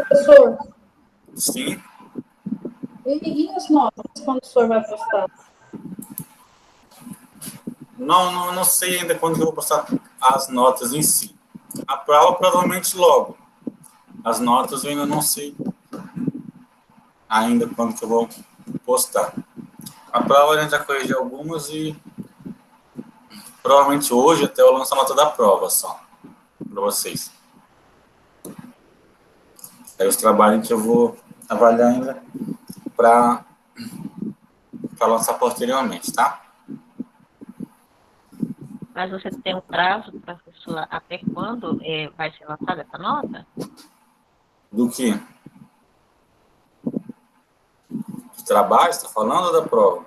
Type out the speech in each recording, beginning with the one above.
professor? Sim. E as notas, quando o senhor vai postar? Não sei ainda quando eu vou postar as notas em si. A prova provavelmente logo. As notas eu ainda não sei ainda quando que eu vou postar. A prova a gente já corrigiu algumas e provavelmente hoje até eu lanço a nota da prova só para vocês. Aí os trabalhos que eu vou avaliar ainda para lançar posteriormente, tá? Mas você tem um prazo, professor, até quando vai ser lançada essa nota? Do que? Do trabalho, você está falando, ou da prova?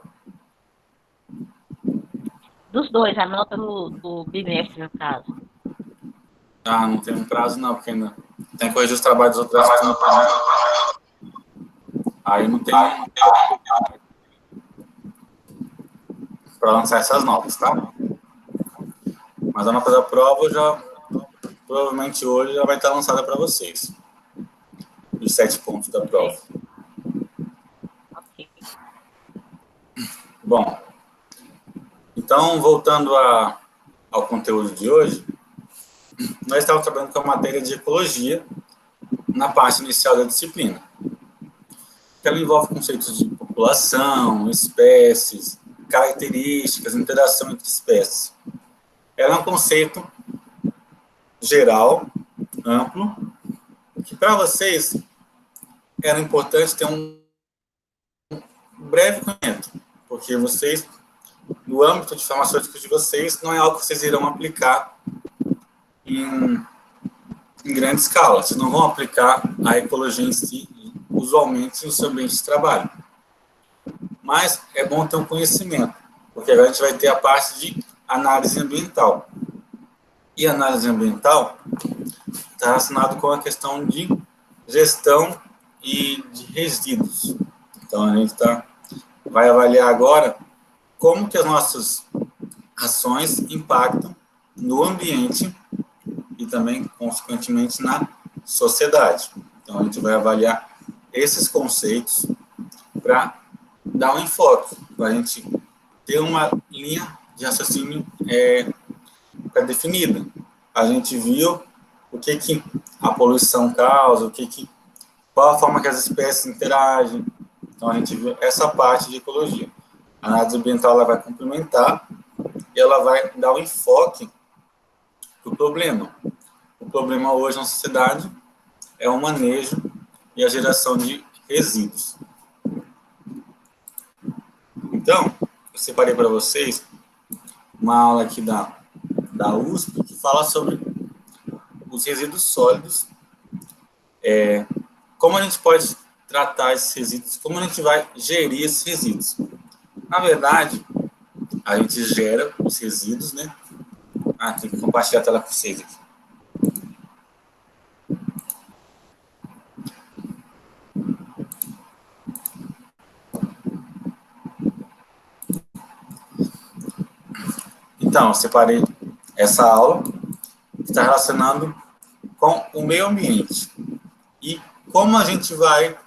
Dos dois, a nota do bimestre, no caso. Ah, não tem um prazo não, porque ainda tem que corrigir os trabalhos dos outros. Aí não tem para lançar essas notas, tá? Mas a nota da prova já, provavelmente hoje, já vai estar lançada para vocês. Os 7 pontos da prova. Ok. Bom, então, voltando ao conteúdo de hoje, nós estávamos trabalhando com a matéria de ecologia na parte inicial da disciplina. Ela envolve conceitos de população, espécies, características, interação entre espécies. Ela é um conceito geral, amplo, que para vocês era importante ter um breve conhecimento, porque vocês, no âmbito de farmacêuticos de vocês, não é algo que vocês irão aplicar em grande escala. Vocês não vão aplicar a ecologia em si, usualmente, no seu ambiente de trabalho. Mas é bom ter um conhecimento, porque agora a gente vai ter a parte de análise ambiental. E análise ambiental está relacionado com a questão de gestão e de resíduos. Então, a gente vai avaliar agora como que as nossas ações impactam no ambiente e também, consequentemente, na sociedade. Então, a gente vai avaliar esses conceitos para dar um enfoque, para a gente ter uma linha de raciocínio pré-definida. A gente viu o que a poluição causa, qual a forma que as espécies interagem. Então, a gente viu essa parte de ecologia. A análise ambiental ela vai complementar e ela vai dar um enfoque para o problema. O problema hoje na sociedade é o manejo e a geração de resíduos. Então, eu separei para vocês uma aula aqui da USP que fala sobre os resíduos sólidos, como a gente pode tratar esses resíduos, como a gente vai gerir esses resíduos. Na verdade, a gente gera os resíduos, né? Tem que compartilhar a tela com vocês aqui. Então, eu separei essa aula que está relacionando com o meio ambiente e como a gente vai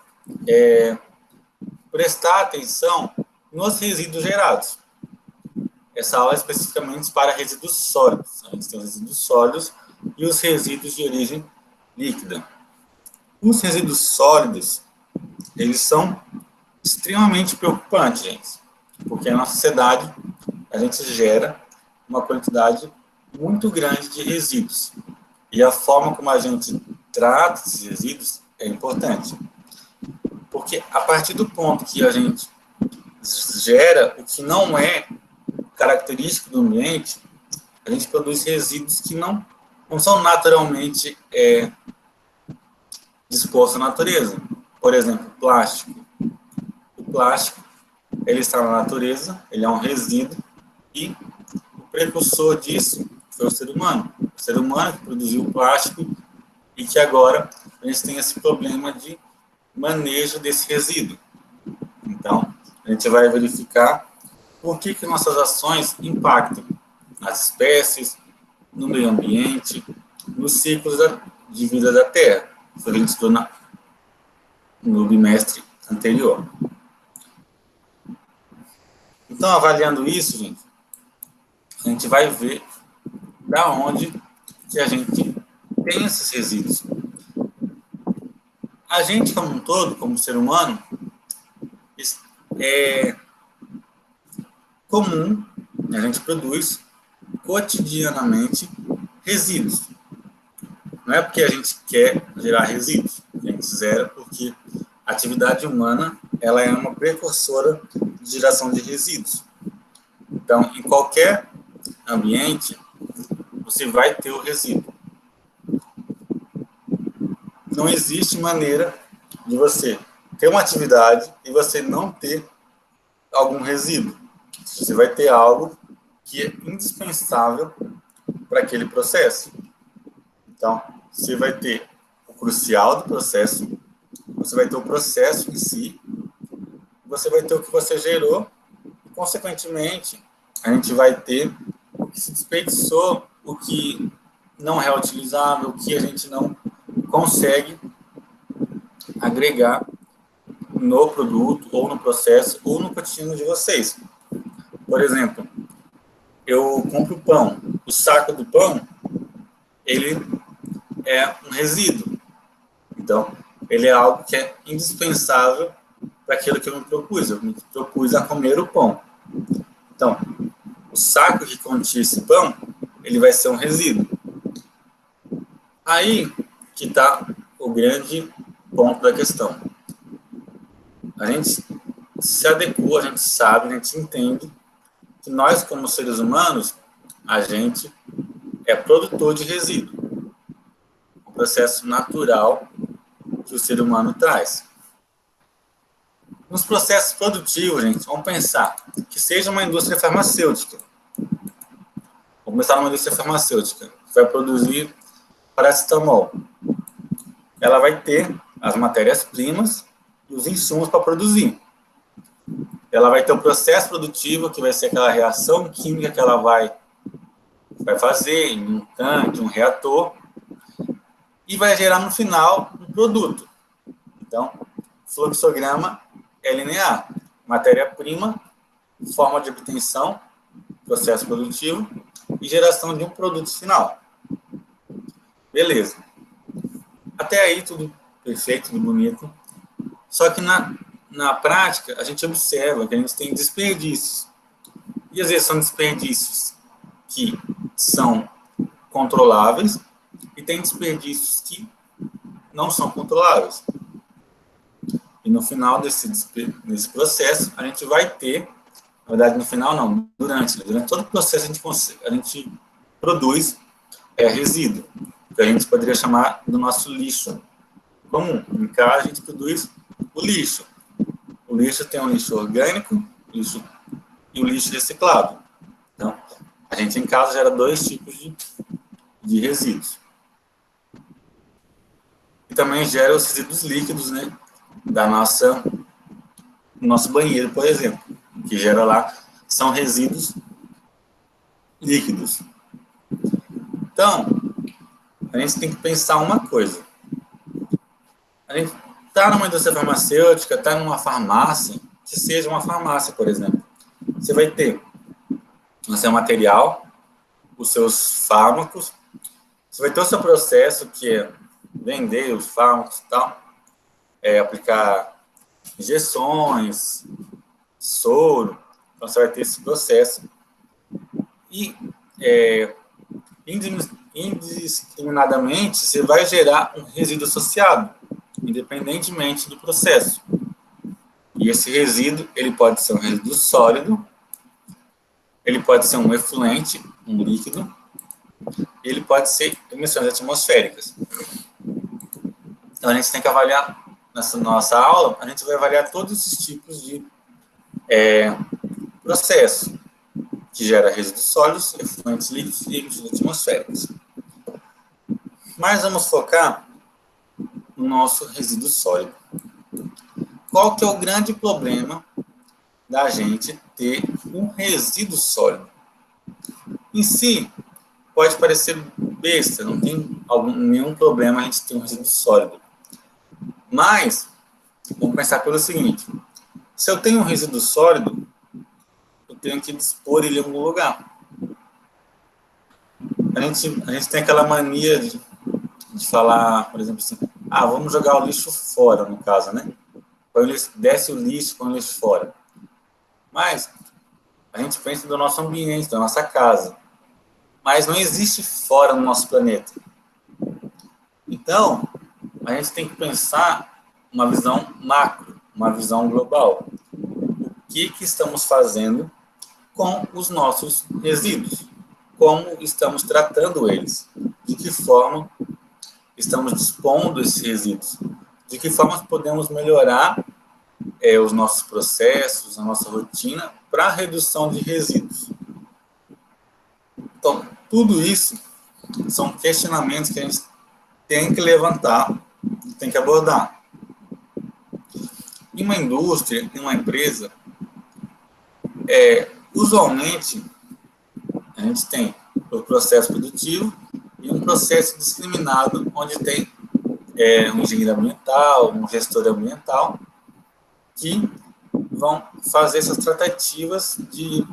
prestar atenção nos resíduos gerados. Essa aula é especificamente para resíduos sólidos. A gente tem os resíduos sólidos e os resíduos de origem líquida. Os resíduos sólidos, eles são extremamente preocupantes, gente, porque na sociedade a gente gera uma quantidade muito grande de resíduos. E a forma como a gente trata esses resíduos é importante. Porque a partir do ponto que a gente gera o que não é característico do ambiente, a gente produz resíduos que não são naturalmente dispostos na natureza. Por exemplo, plástico. O plástico, ele está na natureza, ele é um resíduo, e o precursor disso foi o ser humano. O ser humano que produziu o plástico e que agora a gente tem esse problema de manejo desse resíduo. Então, a gente vai verificar por que nossas ações impactam nas espécies, no meio ambiente, nos ciclos de vida da Terra. Isso a gente estuda no bimestre anterior. Então, avaliando isso, gente, a gente vai ver da onde que a gente tem esses resíduos. A gente, como um todo, como ser humano, é comum, a gente produz cotidianamente resíduos. Não é porque a gente quer gerar resíduos, a gente zera porque a atividade humana ela é uma precursora de geração de resíduos. Então, em qualquer ambiente, você vai ter o resíduo. Não existe maneira de você ter uma atividade e você não ter algum resíduo. Você vai ter algo que é indispensável para aquele processo. Então, você vai ter o crucial do processo, você vai ter o processo em si, você vai ter o que você gerou, e, consequentemente, a gente vai ter o que se desperdiçou, o que não é reutilizável, o que a gente não consegue agregar no produto, ou no processo, ou no cotidiano de vocês. Por exemplo, eu compro pão. O saco do pão, ele é um resíduo. Então, ele é algo que é indispensável para aquilo que eu me propus. Eu me propus a comer o pão. Então, o saco que continha esse pão, ele vai ser um resíduo. Aí que está o grande ponto da questão. A gente se adequa, a gente sabe, a gente entende que nós, como seres humanos, a gente é produtor de resíduo. Um processo natural que o ser humano traz. Nos processos produtivos, gente, vamos pensar que seja uma indústria farmacêutica. Vamos pensar numa indústria farmacêutica que vai produzir paracetamol. Ela vai ter as matérias-primas e os insumos para produzir. Ela vai ter o processo produtivo, que vai ser aquela reação química que ela vai fazer em um tanque, um reator, e vai gerar no final um produto. Então, fluxograma é linear. Matéria-prima, forma de obtenção, processo produtivo e geração de um produto final. Beleza. Até aí tudo perfeito, tudo bonito. Só que na prática, a gente observa que a gente tem desperdícios. E às vezes são desperdícios que são controláveis e tem desperdícios que não são controláveis. E no final desse processo, a gente vai ter, na verdade, no final não, durante todo o processo a gente produz resíduo, que a gente poderia chamar do nosso lixo comum. Em casa, a gente produz o lixo. O lixo tem um lixo orgânico e o lixo reciclado. Então, a gente em casa gera dois tipos de resíduos. E também gera os resíduos líquidos, né? Do nosso banheiro, por exemplo, que gera lá, são resíduos líquidos. Então, a gente tem que pensar uma coisa. A gente está numa indústria farmacêutica, está numa farmácia, que seja uma farmácia, por exemplo. Você vai ter o seu material, os seus fármacos, você vai ter o seu processo, que é vender os fármacos e tal, aplicar injeções, soro, então você vai ter esse processo. E, indiscriminadamente, você vai gerar um resíduo associado, independentemente do processo. E esse resíduo, ele pode ser um resíduo sólido, ele pode ser um efluente, um líquido, ele pode ser emissões atmosféricas. Então, a gente tem que avaliar, nessa nossa aula, a gente vai avaliar todos esses tipos de processo, que gera resíduos sólidos, efluentes líquidos e emissões atmosféricas. Mas vamos focar no nosso resíduo sólido. Qual que é o grande problema da gente ter um resíduo sólido? Em si, pode parecer besta, não tem nenhum problema a gente ter um resíduo sólido. Mas, Vamos pensar pelo seguinte: se eu tenho um resíduo sólido, eu tenho que dispor ele em algum lugar. A gente tem aquela mania de falar, por exemplo, assim, vamos jogar o lixo fora, no caso, né? Desce o lixo, põe o lixo fora. Mas a gente pensa do nosso ambiente, da nossa casa. Mas não existe fora no nosso planeta. Então, a gente tem que pensar uma visão macro, uma visão global. O que estamos fazendo com os nossos resíduos? Como estamos tratando eles? De que forma estamos dispondo esses resíduos? De que forma podemos melhorar os nossos processos, a nossa rotina para a redução de resíduos? Então, tudo isso são questionamentos que a gente tem que levantar, tem que abordar. Em uma indústria, em uma empresa, usualmente, a gente tem o processo produtivo e um processo discriminado, onde tem um engenheiro ambiental, um gestor ambiental, que vão fazer essas tratativas de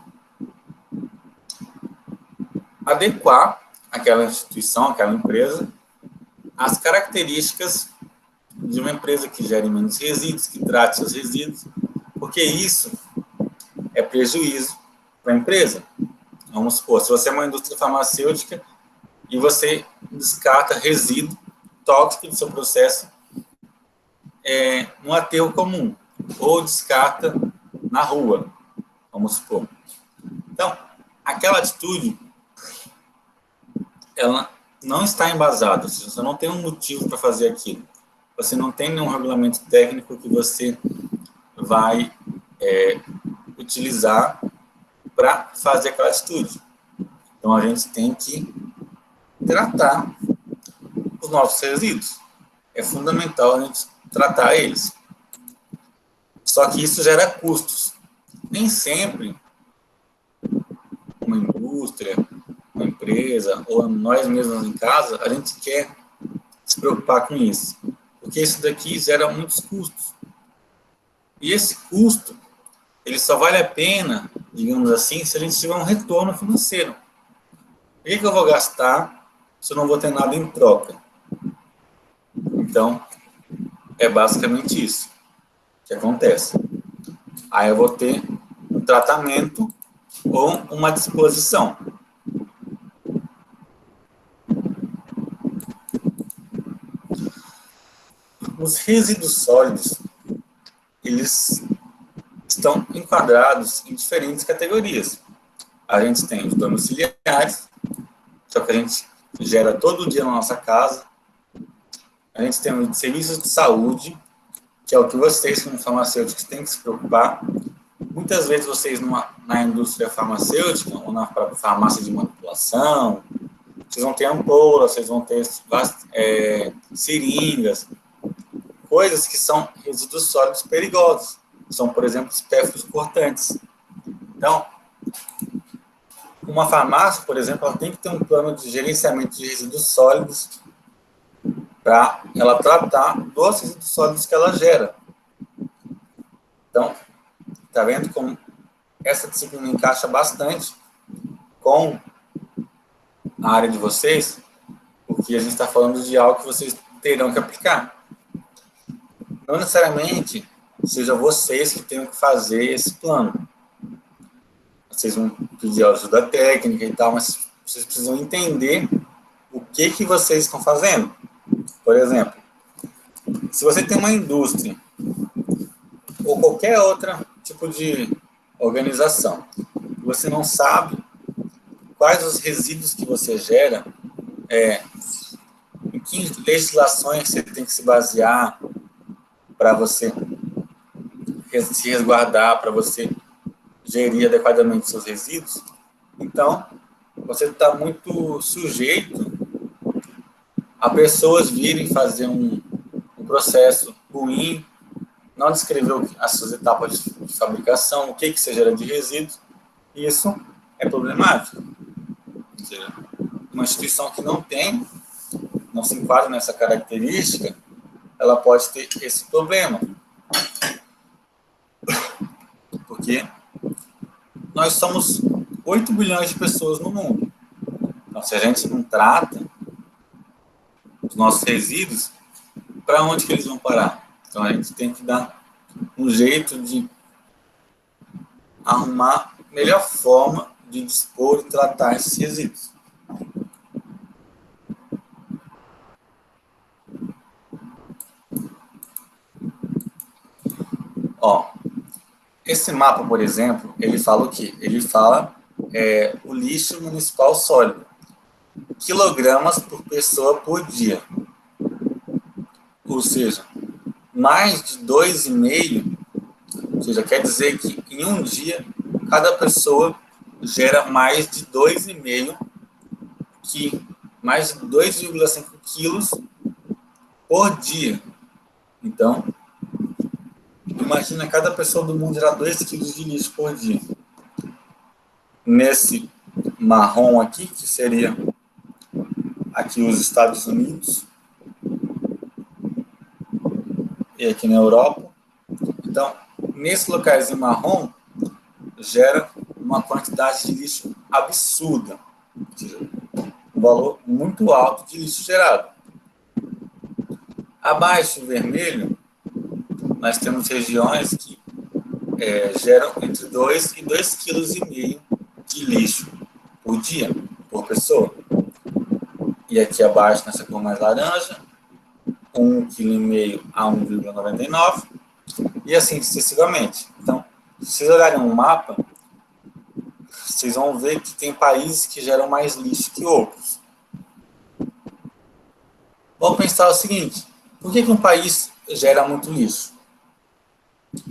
adequar aquela instituição, aquela empresa, às características de uma empresa que gere menos resíduos, que trate seus resíduos, porque isso é prejuízo para a empresa. Vamos supor, se você é uma indústria farmacêutica e você descarta resíduo tóxico do seu processo no aterro comum, ou descarta na rua, vamos supor. Então, aquela atitude, ela não está embasada, você não tem um motivo para fazer aquilo. Você não tem nenhum regulamento técnico que você vai utilizar para fazer aquela atitude. Então, a gente tem que tratar os nossos resíduos. É fundamental a gente tratar eles. Só que isso gera custos. Nem sempre uma indústria, uma empresa, ou nós mesmos em casa, a gente quer se preocupar com isso. Porque isso daqui gera muitos custos. E esse custo, ele só vale a pena, digamos assim, se a gente tiver um retorno financeiro. Por que eu vou gastar se eu não vou ter nada em troca? Então, é basicamente isso que acontece. Aí eu vou ter um tratamento ou uma disposição. Os resíduos sólidos, eles estão enquadrados em diferentes categorias. A gente tem os domiciliares, só que a gente gera todo dia na nossa casa. A gente tem os serviços de saúde, que é o que vocês, como farmacêuticos, têm que se preocupar. Muitas vezes vocês, na indústria farmacêutica, ou na própria farmácia de manipulação, vocês vão ter ampolas, vocês vão ter seringas, coisas que são resíduos sólidos perigosos. São, por exemplo, espéculos cortantes. Então, uma farmácia, por exemplo, ela tem que ter um plano de gerenciamento de resíduos sólidos para ela tratar dos resíduos sólidos que ela gera. Então, está vendo como essa disciplina encaixa bastante com a área de vocês, porque a gente está falando de algo que vocês terão que aplicar. Não necessariamente seja vocês que tenham que fazer esse plano. Vocês vão pedir ajuda técnica e tal, mas vocês precisam entender o que vocês estão fazendo. Por exemplo, se você tem uma indústria ou qualquer outro tipo de organização, você não sabe quais os resíduos que você gera, em que legislações você tem que se basear para você se resguardar, para você gerir adequadamente seus resíduos, então você está muito sujeito a pessoas virem fazer um processo ruim, não descrever as suas etapas de fabricação, o que você gera de resíduos, e isso é problemático. Ou seja, uma instituição que não se enquadra nessa característica, ela pode ter esse problema. Porque nós somos 8 bilhões de pessoas no mundo. Então, se a gente não trata os nossos resíduos, para onde que eles vão parar? Então, a gente tem que dar um jeito de arrumar a melhor forma de dispor e tratar esses resíduos. Ó, esse mapa, por exemplo, ele fala o quê? Ele fala o lixo municipal sólido, quilogramas por pessoa por dia. Ou seja, mais de 2,5, ou seja, quer dizer que em um dia, cada pessoa gera mais de 2,5 mais de 2,5 quilos por dia. Então, imagina cada pessoa do mundo gerar 2 quilos de lixo por dia. Nesse marrom aqui, que seria aqui os Estados Unidos, e aqui na Europa. Então, nesses locais em marrom, gera uma quantidade de lixo absurda, um valor muito alto de lixo gerado. Abaixo, vermelho, nós temos regiões que geram entre 2 e 2,5 kg de lixo por dia, por pessoa. E aqui abaixo, nessa cor mais laranja, 1,5 kg a 1,99 e assim sucessivamente. Então, se vocês olharem um mapa, vocês vão ver que tem países que geram mais lixo que outros. Vamos pensar o seguinte: por que um país gera muito lixo?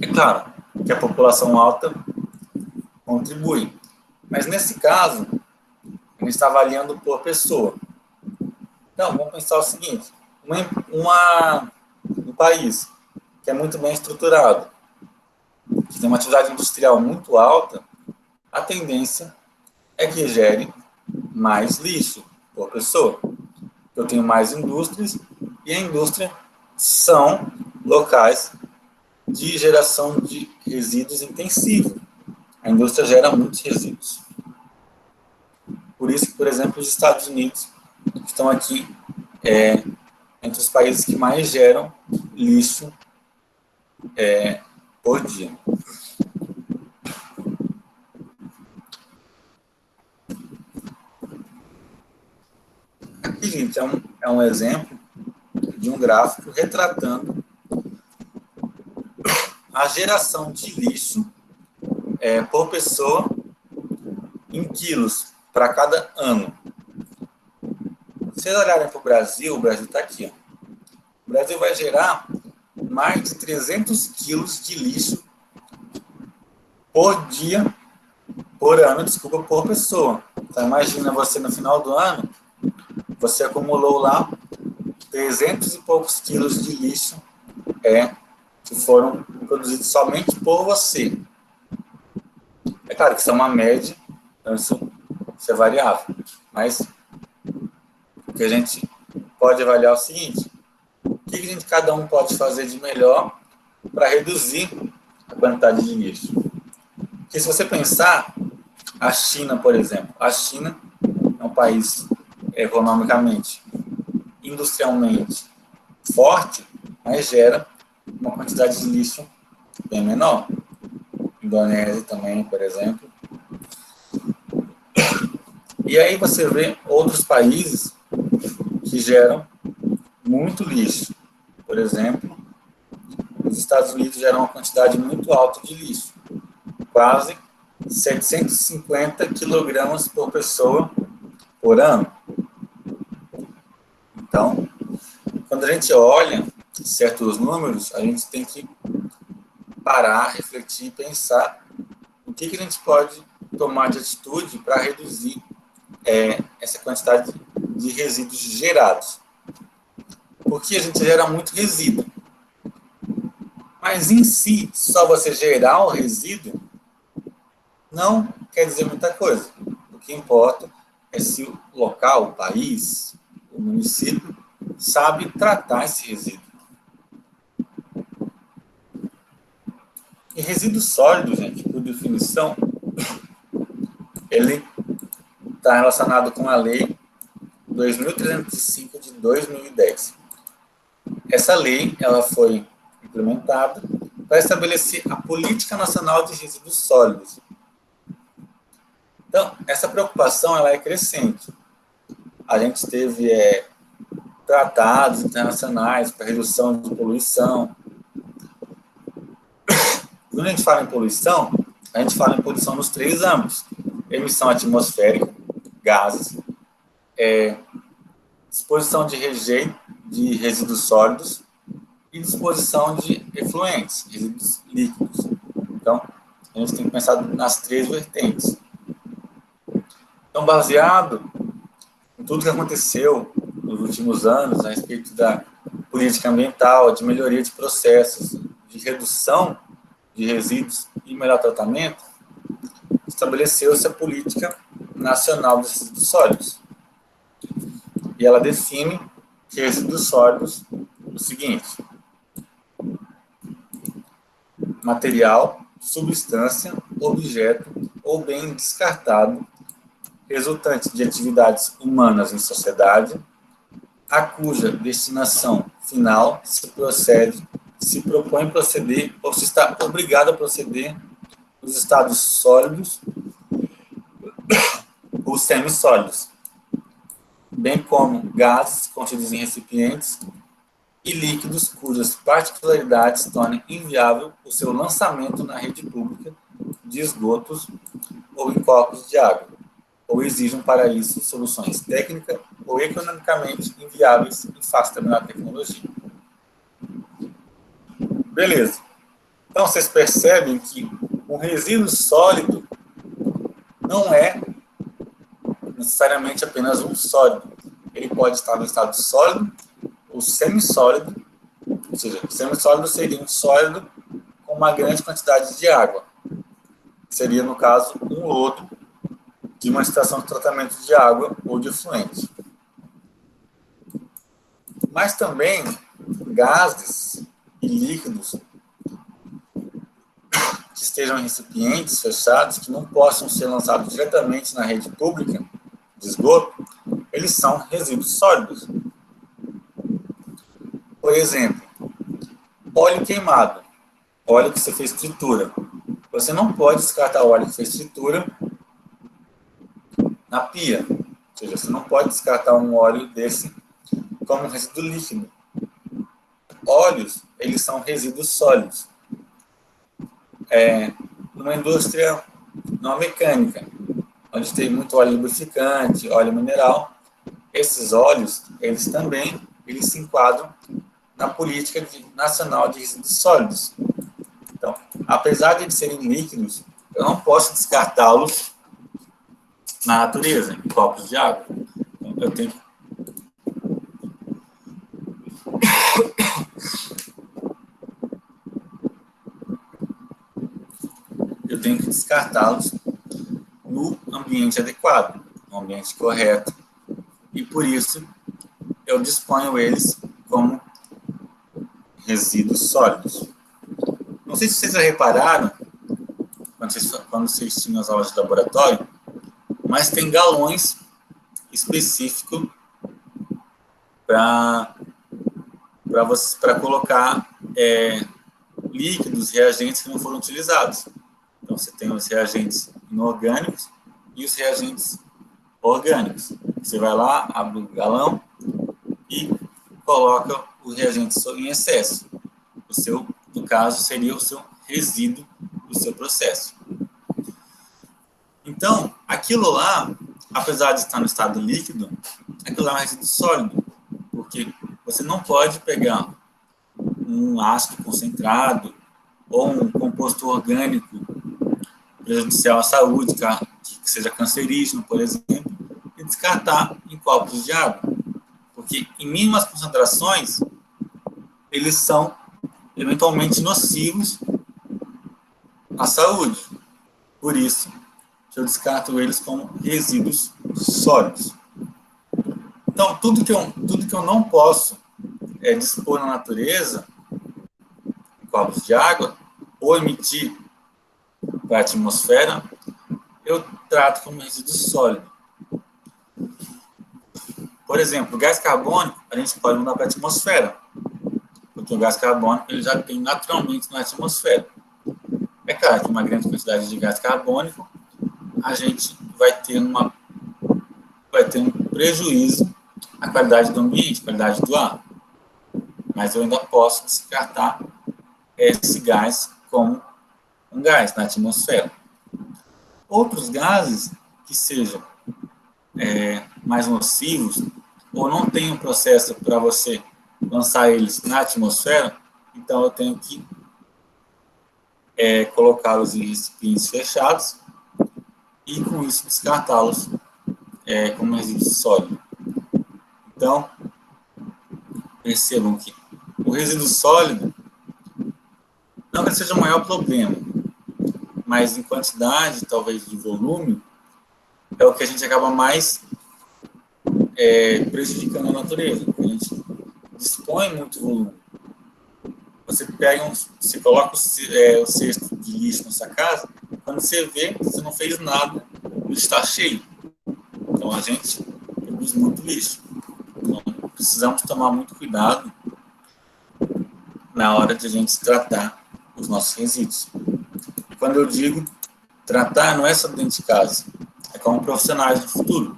É claro que a população alta contribui, mas nesse caso, a gente está avaliando por pessoa. Então, vamos pensar o seguinte: um país que é muito bem estruturado, que tem uma atividade industrial muito alta, a tendência é que gere mais lixo por pessoa. Eu tenho mais indústrias, e a indústria são locais de geração de resíduos intensivo. A indústria gera muitos resíduos. Por isso que, por exemplo, os Estados Unidos estão aqui entre os países que mais geram lixo por dia. Aqui, gente, é um exemplo de um gráfico retratando a geração de lixo por pessoa em quilos para cada ano. Se vocês olharem para o Brasil está aqui. Ó. O Brasil vai gerar mais de 300 quilos de lixo por dia, por ano, desculpa, por pessoa. Então, imagina você no final do ano, você acumulou lá 300 e poucos quilos de lixo que foram produzidos somente por você. É claro que isso é uma média, então isso é variável, mas o que a gente pode avaliar é o seguinte: o que cada um pode fazer de melhor para reduzir a quantidade de lixo? Porque se você pensar, a China, por exemplo, a China é um país economicamente, industrialmente forte, mas gera uma quantidade de lixo bem menor. Indonésia também, por exemplo. E aí você vê outros países que geram muito lixo. Por exemplo, os Estados Unidos geram uma quantidade muito alta de lixo, quase 750 quilogramas por pessoa por ano. Então, quando a gente olha certos números, a gente tem que parar, refletir e pensar o que a gente pode tomar de atitude para reduzir essa quantidade de resíduos gerados. Porque a gente gera muito resíduo. Mas em si, só você gerar o resíduo não quer dizer muita coisa. O que importa é se o local, o país, o município sabe tratar esse resíduo. E resíduo sólido, gente, por definição, ele está relacionado com a Lei 2305 de 2010. Essa lei ela foi implementada para estabelecer a Política Nacional de Resíduos Sólidos. Então, essa preocupação ela é crescente. A gente teve tratados internacionais para redução de poluição. Quando a gente fala em poluição, a gente fala em poluição nos 3 âmbitos: emissão atmosférica, gases, disposição de rejeito de resíduos sólidos e disposição de efluentes, resíduos líquidos. Então, a gente tem que pensar nas 3 vertentes. Então, baseado em tudo que aconteceu nos últimos anos a respeito da política ambiental, de melhoria de processos, de redução de resíduos e melhor tratamento, estabeleceu-se a Política Nacional dos Resíduos Sólidos. E ela define que resíduos sólidos o seguinte: material, substância, objeto ou bem descartado resultante de atividades humanas em sociedade, a cuja destinação final se propõe proceder ou se está obrigado a proceder nos estados sólidos ou semissólidos, bem como gases contidos em recipientes e líquidos cujas particularidades tornem inviável o seu lançamento na rede pública de esgotos ou em corpos de água, ou exijam para isso soluções técnicas ou economicamente inviáveis em face da menor tecnologia. Beleza. Então, vocês percebem que um resíduo sólido não é necessariamente apenas um sólido. Ele pode estar no estado sólido ou semissólido, ou seja, semissólido seria um sólido com uma grande quantidade de água. Seria, no caso, um lodo de uma estação de tratamento de água ou de efluente. Mas também gases e líquidos que estejam em recipientes fechados, que não possam ser lançados diretamente na rede pública de esgoto, eles são resíduos sólidos. Por exemplo, óleo queimado, óleo que você fez tritura. Você não pode descartar o óleo que fez tritura na pia. Ou seja, você não pode descartar um óleo desse como um resíduo líquido. Óleos, eles são resíduos sólidos. Numa indústria não mecânica, onde tem muito óleo lubrificante, óleo mineral, esses óleos, eles se enquadram na Política Nacional de Resíduos Sólidos. Então, apesar de eles serem líquidos, eu não posso descartá-los na natureza, em copos de água. Então, eu tenho que descartá-los no ambiente adequado, no ambiente correto. E por isso eu disponho eles como resíduos sólidos. Não sei se vocês já repararam, quando vocês tinham as aulas de laboratório, mas tem galões específicos para colocar líquidos, reagentes que não foram utilizados. Então, você tem os reagentes inorgânicos e os reagentes orgânicos. Você vai lá, abre o galão e coloca os reagentes em excesso. No caso, seria o seu resíduo do seu processo. Então, aquilo lá, apesar de estar no estado líquido, aquilo lá é um resíduo sólido, porque você não pode pegar um ácido concentrado ou um composto orgânico prejudicial à saúde, que seja cancerígeno, por exemplo, e descartar em copos de água. Porque em mínimas concentrações, eles são eventualmente nocivos à saúde. Por isso, eu descarto eles como resíduos sólidos. Então, tudo que eu não posso dispor na natureza, em copos de água, ou emitir para a atmosfera, eu trato como resíduo sólido. Por exemplo, o gás carbônico, a gente pode mandar para a atmosfera, porque o gás carbônico ele já tem naturalmente na atmosfera. É claro que uma grande quantidade de gás carbônico, a gente vai ter um prejuízo à qualidade do ambiente, qualidade do ar. Mas eu ainda posso descartar esse gás como um gás na atmosfera. Outros gases que sejam mais nocivos ou não tem um processo para você lançar eles na atmosfera, então eu tenho que colocá-los em recipientes fechados e com isso descartá-los como resíduo sólido. Então, percebam que o resíduo sólido não que seja o maior problema, mas em quantidade, talvez de volume, é o que a gente acaba mais prejudicando a natureza. A gente dispõe muito volume. Você coloca o cesto de lixo na sua casa, quando você vê, você não fez nada, o lixo está cheio. Então a gente produz muito lixo. Então precisamos tomar muito cuidado na hora de a gente tratar os nossos resíduos. E quando eu digo tratar, não é só dentro de casa, é como profissionais do futuro.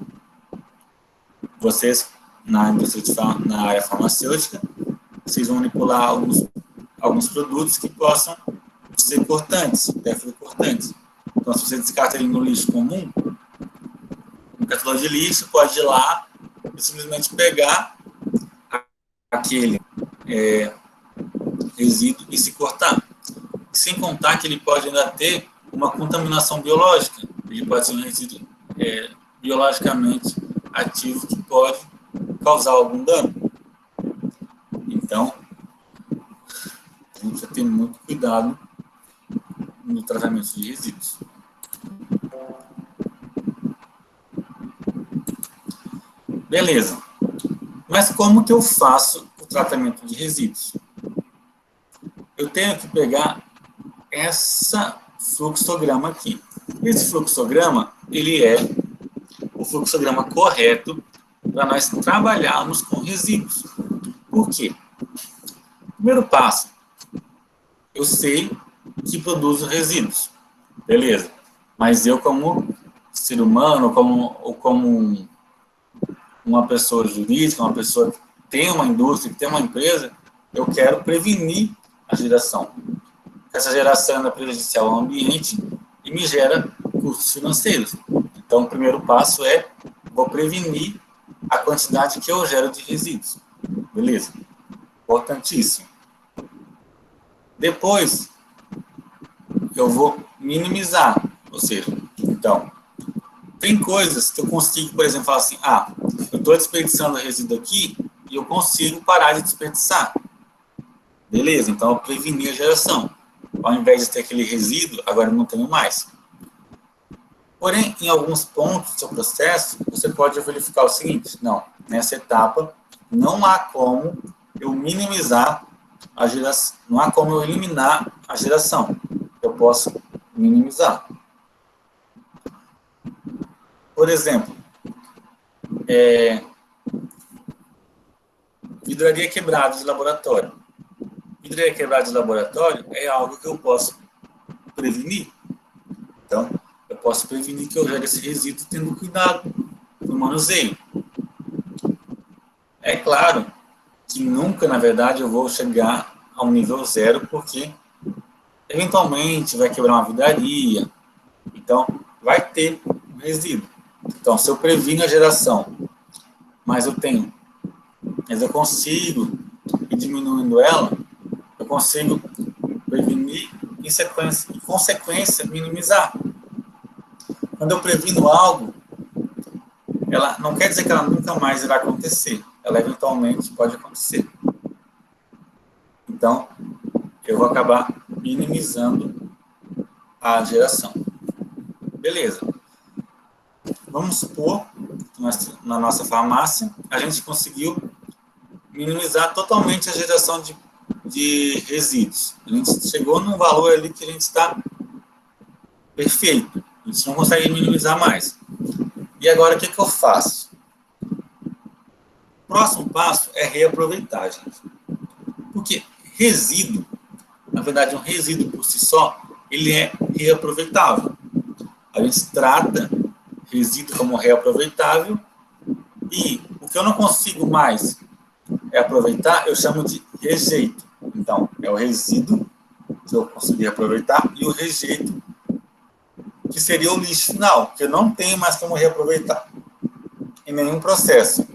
Vocês, na área farmacêutica, vocês vão manipular alguns produtos que possam ser cortantes, perfluorocortantes. Então, se você descarta ele no lixo comum, um catador de lixo pode ir lá e simplesmente pegar aquele resíduo e se cortar. Sem contar que ele pode ainda ter uma contaminação biológica. Ele pode ser um resíduo biologicamente ativo que pode causar algum dano. Então, a gente precisa ter muito cuidado no tratamento de resíduos. Beleza. Mas como que eu faço o tratamento de resíduos? Eu tenho que pegar essa fluxograma aqui. Esse fluxograma, ele é o fluxograma correto para nós trabalharmos com resíduos. Por quê? Primeiro passo, eu sei que produzo resíduos, beleza. Mas eu, como ser humano, ou como uma pessoa jurídica, uma pessoa que tem uma indústria, que tem uma empresa, eu quero prevenir a geração. Essa geração é prejudicial ao ambiente e me gera custos financeiros. Então, o primeiro passo vou prevenir a quantidade que eu gero de resíduos. Beleza? Importantíssimo. Depois, eu vou minimizar. Ou seja, então, tem coisas que eu consigo, por exemplo, falar assim, eu estou desperdiçando resíduo aqui e eu consigo parar de desperdiçar. Beleza, então eu preveni a geração. Ao invés de ter aquele resíduo, agora eu não tenho mais. Porém, em alguns pontos do seu processo, você pode verificar o seguinte, não, nessa etapa, não há como eu minimizar a geração, não há como eu eliminar a geração. Eu posso minimizar. Por exemplo, vidraria quebrada de laboratório. Vidraria quebrada de laboratório é algo que eu posso prevenir. Então, eu posso prevenir que eu gere esse resíduo tendo cuidado no manuseio. É claro que nunca, na verdade, eu vou chegar ao nível zero, porque eventualmente vai quebrar uma vidraria, então vai ter um resíduo. Então, se eu previno a geração, mas eu consigo ir diminuindo ela, eu consigo prevenir e, em consequência, minimizar. Quando eu previno algo, ela não quer dizer que ela nunca mais irá acontecer. Ela eventualmente pode acontecer. Então, eu vou acabar minimizando a geração. Beleza. Vamos supor que na nossa farmácia a gente conseguiu minimizar totalmente a geração de de resíduos. A gente chegou num valor ali que a gente está perfeito. A gente não consegue minimizar mais. E agora, o que eu faço? O próximo passo é reaproveitar, gente. Porque resíduo, na verdade, um resíduo por si só, ele é reaproveitável. A gente trata resíduo como reaproveitável e o que eu não consigo mais aproveitar, eu chamo de rejeito. Então, é o resíduo que eu consegui aproveitar e o rejeito, que seria o lixo final, que eu não tenho mais como reaproveitar em nenhum processo.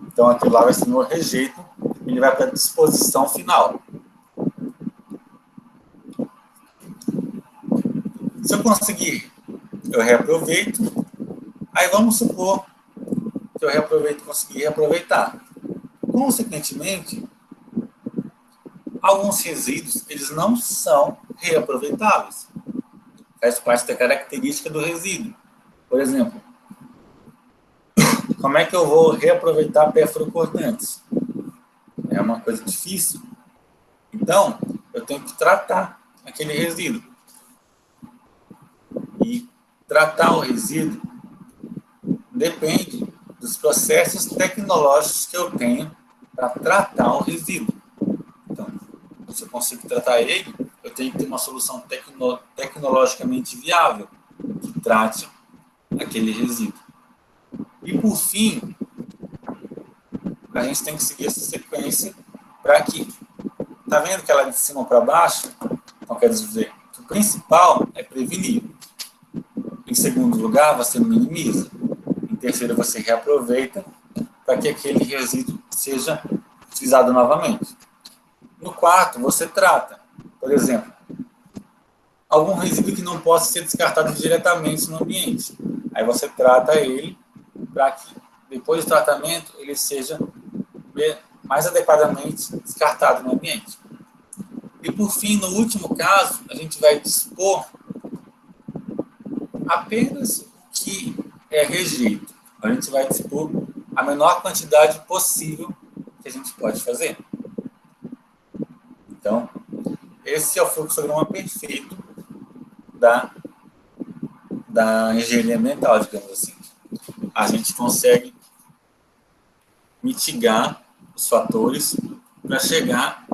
Então, aquilo lá vai ser meu rejeito, ele vai para a disposição final. Se eu conseguir, eu reaproveito. Aí vamos supor que eu consegui reaproveitar. Consequentemente, alguns resíduos, eles não são reaproveitáveis. Faz parte da característica do resíduo. Por exemplo, como é que eu vou reaproveitar perfluorocortantes? É uma coisa difícil. Então, eu tenho que tratar aquele resíduo. E tratar o resíduo depende dos processos tecnológicos que eu tenho para tratar o resíduo. Então, se eu consigo tratar ele, eu tenho que ter uma solução tecnologicamente viável que trate aquele resíduo. E, por fim, a gente tem que seguir essa sequência para que... Está vendo que ela é de cima para baixo? Então, quer dizer que o principal é prevenir. Em segundo lugar, você minimiza. Em terceiro, você reaproveita para que aquele resíduo seja utilizado novamente. No quarto, você trata. Por exemplo, algum resíduo que não possa ser descartado diretamente no ambiente. Aí você trata ele para que, depois do tratamento, ele seja mais adequadamente descartado no ambiente. E, por fim, no último caso, a gente vai dispor apenas o que é rejeito. A gente vai dispor a menor quantidade possível que a gente pode fazer. Então, esse é o fluxograma perfeito da engenharia ambiental, digamos assim. A gente consegue mitigar os fatores para chegar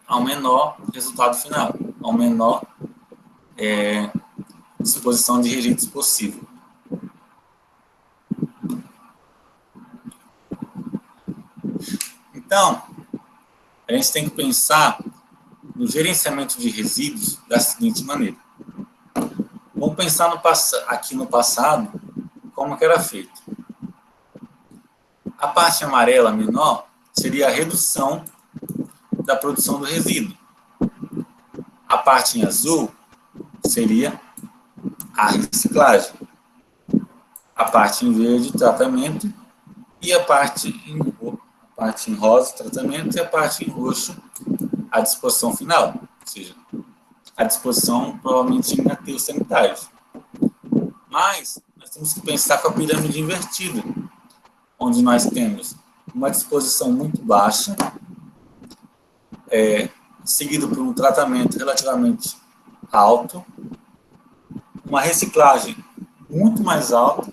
ao menor resultado final, ao menor disposição de rejeitos possível. Então, a gente tem que pensar no gerenciamento de resíduos da seguinte maneira. Vamos pensar aqui no passado, como que era feito. A parte amarela menor seria a redução da produção do resíduo. A parte em azul seria a reciclagem. A parte em verde, tratamento, e a parte em rosa, tratamento, e a parte em roxo, a disposição final, ou seja, a disposição provavelmente em aterros sanitários. Mas nós temos que pensar com a pirâmide invertida, onde nós temos uma disposição muito baixa, seguido por um tratamento relativamente alto, uma reciclagem muito mais alta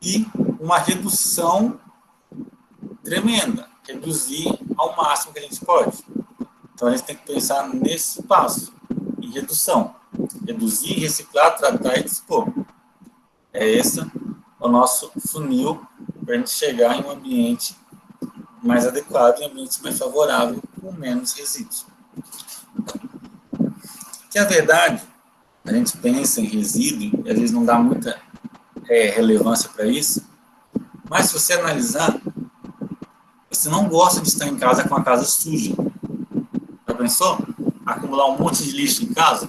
e uma redução tremenda, reduzir ao máximo que a gente pode. Então, a gente tem que pensar nesse passo, em redução. Reduzir, reciclar, tratar e dispor. Esse o nosso funil para a gente chegar em um ambiente mais adequado, em um ambiente mais favorável, com menos resíduos. Que a verdade, a gente pensa em resíduo, e às vezes não dá muita relevância para isso, mas se você analisar, você não gosta de estar em casa com a casa suja. Já pensou? Acumular um monte de lixo em casa?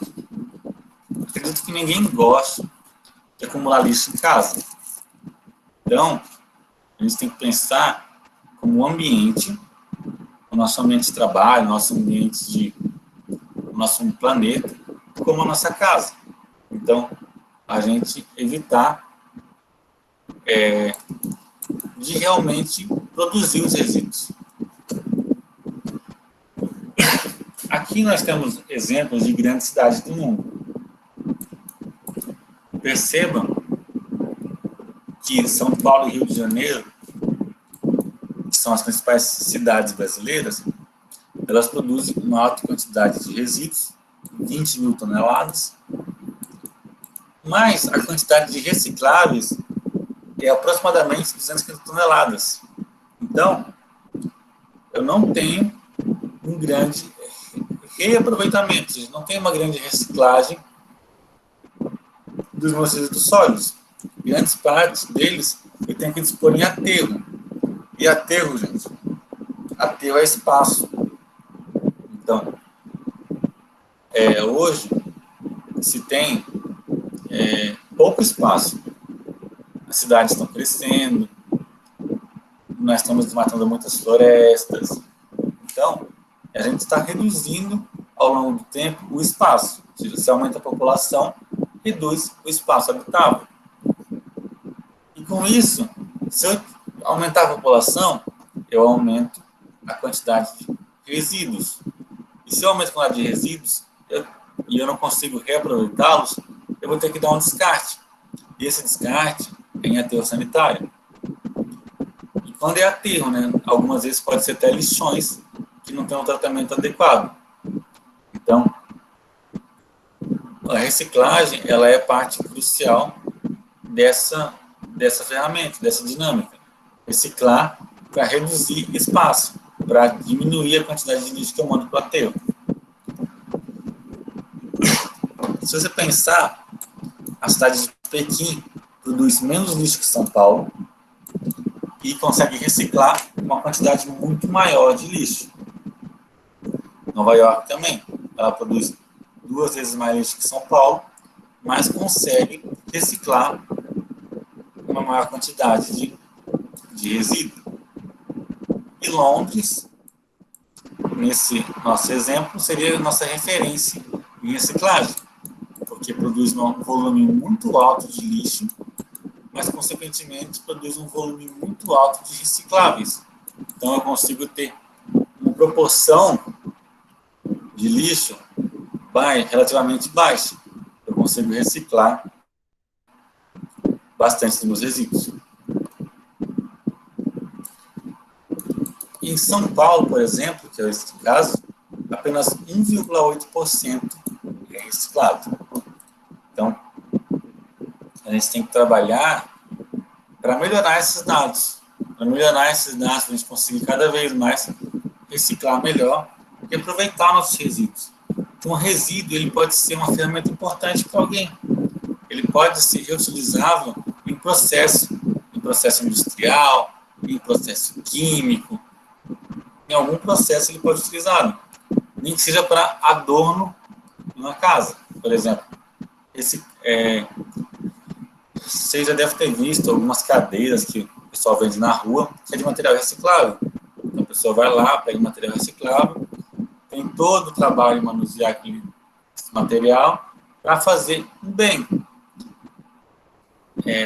Acredito que ninguém gosta de acumular lixo em casa. Então, a gente tem que pensar como ambiente, o nosso ambiente de trabalho, o nosso ambiente o nosso planeta, como a nossa casa. Então, a gente evitar de realmente produzir os resíduos. Aqui nós temos exemplos de grandes cidades do mundo. Percebam que São Paulo e Rio de Janeiro, que são as principais cidades brasileiras, elas produzem uma alta quantidade de resíduos, 20 mil toneladas, mas a quantidade de recicláveis é aproximadamente 250 toneladas. Então, eu não tenho um grande reaproveitamento, ou seja, não tenho uma grande reciclagem dos meus resíduos sólidos. Grandes partes deles eu tenho que dispor em aterro. E aterro, gente, aterro é espaço. Então, hoje se tem pouco espaço. As cidades estão crescendo, nós estamos desmatando muitas florestas. Então, a gente está reduzindo ao longo do tempo o espaço. Ou seja, se aumenta a população, reduz o espaço habitável. E com isso, se eu aumentar a população, eu aumento a quantidade de resíduos. E se eu aumento a quantidade de resíduos e eu não consigo reaproveitá-los, eu vou ter que dar um descarte. E esse descarte é em aterro sanitário. E quando é aterro, né, algumas vezes pode ser até lixões que não têm um tratamento adequado. Então, a reciclagem ela é parte crucial dessa ferramenta, dessa dinâmica. Reciclar para reduzir espaço, para diminuir a quantidade de lixo que eu mando para o aterro. Se você pensar, a cidade de Pequim produz menos lixo que São Paulo e consegue reciclar uma quantidade muito maior de lixo. Nova York também, ela produz 2 vezes mais lixo que São Paulo, mas consegue reciclar uma maior quantidade de resíduo. E Londres, nesse nosso exemplo, seria a nossa referência em reciclagem, porque produz um volume muito alto de lixo, mas, consequentemente, produz um volume muito alto de recicláveis. Então, eu consigo ter uma proporção de lixo relativamente baixa. Eu consigo reciclar bastante dos meus resíduos. Em São Paulo, por exemplo, que é esse caso, apenas 1,8% é reciclado. Então, a gente tem que trabalhar para melhorar esses dados. Para melhorar esses dados, para a gente conseguir cada vez mais reciclar melhor e aproveitar nossos resíduos. Então, o resíduo ele pode ser uma ferramenta importante para alguém. Ele pode ser reutilizável em processo industrial, em processo químico. Em algum processo ele pode ser utilizado. Nem que seja para adorno de uma casa, por exemplo. Você já deve ter visto algumas cadeiras que o pessoal vende na rua, que é de material reciclável. Então, a pessoa vai lá, pega o material reciclável, tem todo o trabalho de manusear aquele material para fazer um bem.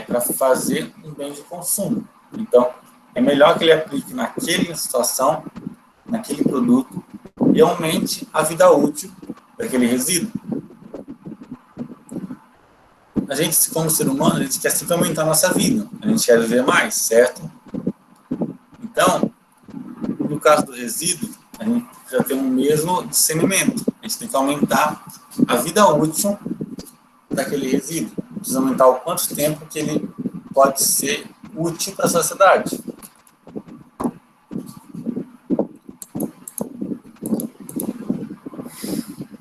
Para fazer um bem de consumo. Então, é melhor que ele aplique naquela situação, naquele produto, e aumente a vida útil daquele resíduo. A gente, como ser humano, a gente quer sempre aumentar a nossa vida. A gente quer viver mais, certo? Então, no caso do resíduo, a gente já tem o mesmo discernimento. A gente tem que aumentar a vida útil daquele resíduo. Precisa aumentar o quanto tempo que ele pode ser útil para a sociedade.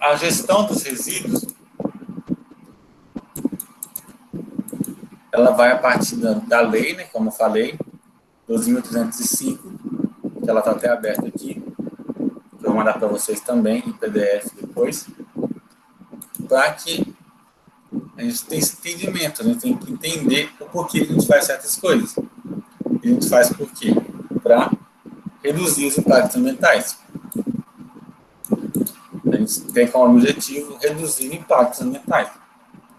A gestão dos resíduos ela vai a partir da lei, né, como eu falei, 12.305, que ela está até aberta aqui. Eu vou mandar para vocês também em PDF depois, para que a gente tenha esse entendimento, a gente tem que entender o porquê que a gente faz certas coisas. E a gente faz por quê? Para reduzir os impactos ambientais. A gente tem como objetivo reduzir impactos ambientais.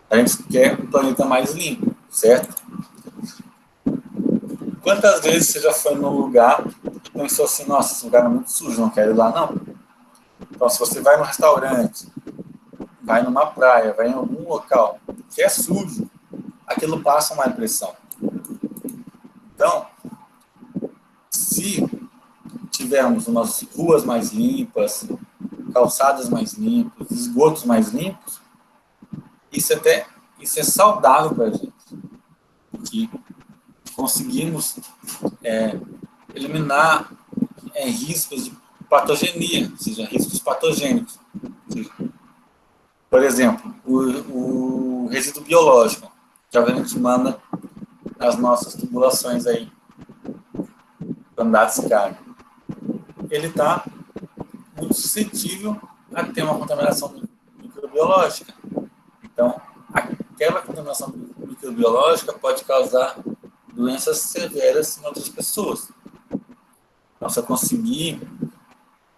A gente quer um planeta mais limpo, certo? Quantas vezes você já foi num lugar e pensou assim, nossa, esse lugar é muito sujo, não quero ir lá, não? Então, se você vai no restaurante, vai numa praia, vai em algum local que é sujo, aquilo passa uma impressão. Então, se tivermos umas ruas mais limpas, calçadas mais limpas, esgotos mais limpos, isso é saudável para a gente, porque conseguimos eliminar riscos de patogenia, ou seja, riscos patogênicos. Por exemplo, o resíduo biológico, que a gente manda nas nossas tubulações aí, quando dá descarga, ele está muito suscetível a ter uma contaminação microbiológica. Então, aquela contaminação microbiológica pode causar doenças severas em outras pessoas. Então, se eu conseguir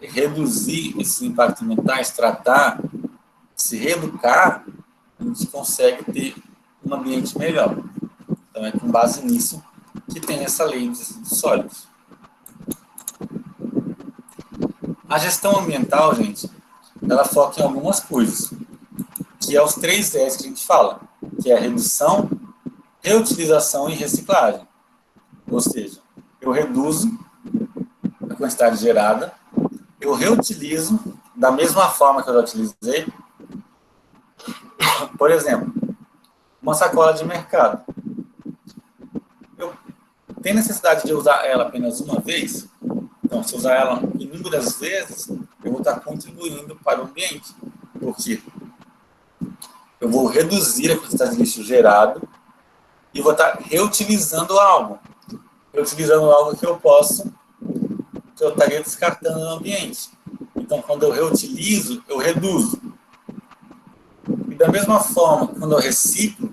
reduzir esses impactos ambientais, tratar, se reeducar, a gente consegue ter um ambiente melhor. Então, é com base nisso que tem essa lei dos resíduos sólidos. A gestão ambiental, gente, ela foca em algumas coisas, que é os 3 R's que a gente fala, que é a redução, reutilização e reciclagem. Ou seja, eu reduzo a quantidade gerada, eu reutilizo da mesma forma que eu já utilizei. Por exemplo, uma sacola de mercado. Eu tenho necessidade de usar ela apenas uma vez? Então, se eu usar ela inúmeras vezes, eu vou estar contribuindo para o ambiente. Porque eu vou reduzir a quantidade de lixo gerado e vou estar reutilizando algo. Reutilizando algo que eu estaria descartando no ambiente. Então, quando eu reutilizo, eu reduzo. E da mesma forma, quando eu reciclo,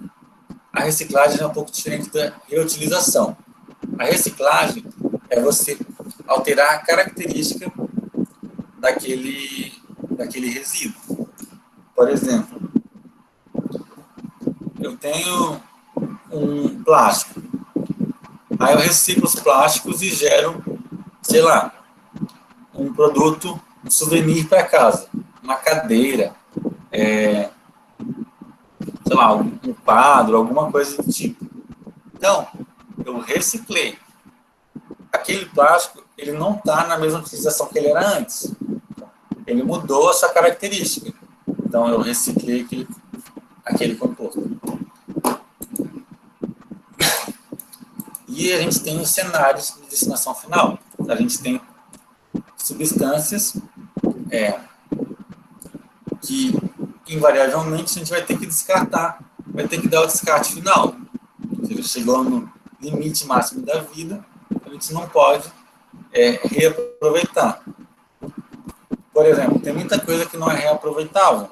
a reciclagem é um pouco diferente da reutilização. A reciclagem é você alterar a característica daquele resíduo. Por exemplo, eu tenho um plástico. Aí eu reciclo os plásticos e gero, sei lá, um produto, um souvenir para casa. Uma cadeira, sei lá, um quadro, alguma coisa do tipo. Então, eu reciclei. Aquele plástico, ele não está na mesma utilização que ele era antes. Ele mudou a sua característica. Então, eu reciclei aquele composto. E a gente tem os cenários de destinação final. A gente tem substâncias que, invariavelmente, a gente vai ter que descartar. Vai ter que dar o descarte final. Ou seja, chegou no limite máximo da vida, a gente não pode reaproveitar. Por exemplo, tem muita coisa que não é reaproveitável.